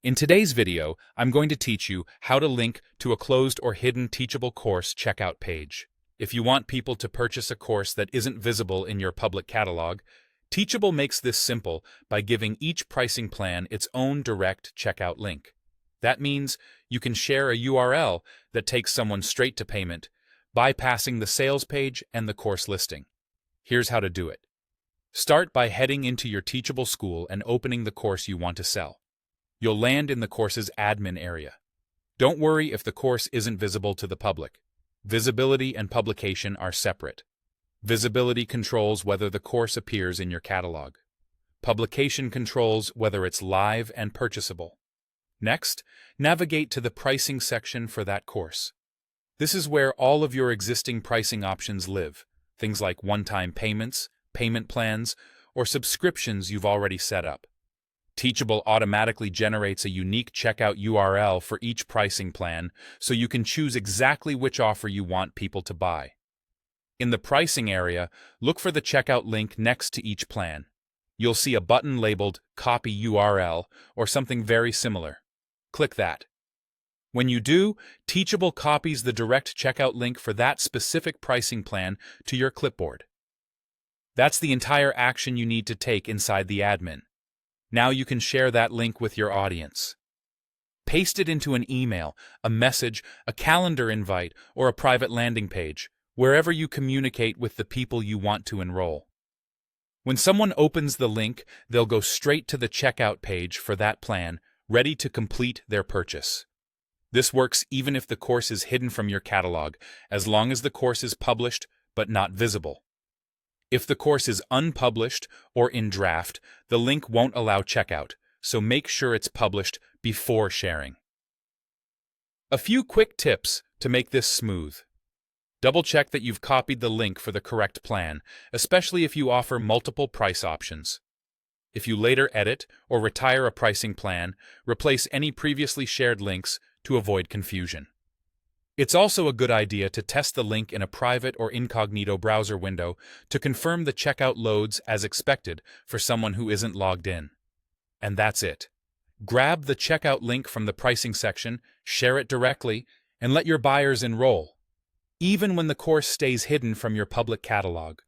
In today's video, I'm going to teach you how to link to a closed or hidden Teachable course checkout page. If you want people to purchase a course that isn't visible in your public catalog, Teachable makes this simple by giving each pricing plan its own direct checkout link. That means you can share a URL that takes someone straight to payment, bypassing the sales page and the course listing. Here's how to do it. Start by heading into your Teachable school and opening the course you want to sell. You'll land in the course's admin area. Don't worry if the course isn't visible to the public. Visibility and publication are separate. Visibility controls whether the course appears in your catalog. Publication controls whether it's live and purchasable. Next, navigate to the pricing section for that course. This is where all of your existing pricing options live, things like one-time payments, payment plans, or subscriptions you've already set up. Teachable automatically generates a unique checkout URL for each pricing plan, so you can choose exactly which offer you want people to buy. In the pricing area, look for the checkout link next to each plan. You'll see a button labeled Copy URL or something very similar. Click that. When you do, Teachable copies the direct checkout link for that specific pricing plan to your clipboard. That's the entire action you need to take inside the admin. Now you can share that link with your audience. Paste it into an email, a message, a calendar invite, or a private landing page, wherever you communicate with the people you want to enroll. When someone opens the link, they'll go straight to the checkout page for that plan, ready to complete their purchase. This works even if the course is hidden from your catalog, as long as the course is published but not visible. If the course is unpublished or in draft, the link won't allow checkout, so make sure it's published before sharing. A few quick tips to make this smooth. Double-check that you've copied the link for the correct plan, especially if you offer multiple price options. If you later edit or retire a pricing plan, replace any previously shared links to avoid confusion. It's also a good idea to test the link in a private or incognito browser window to confirm the checkout loads as expected for someone who isn't logged in. And that's it. Grab the checkout link from the pricing section, share it directly, and let your buyers enroll, even when the course stays hidden from your public catalog.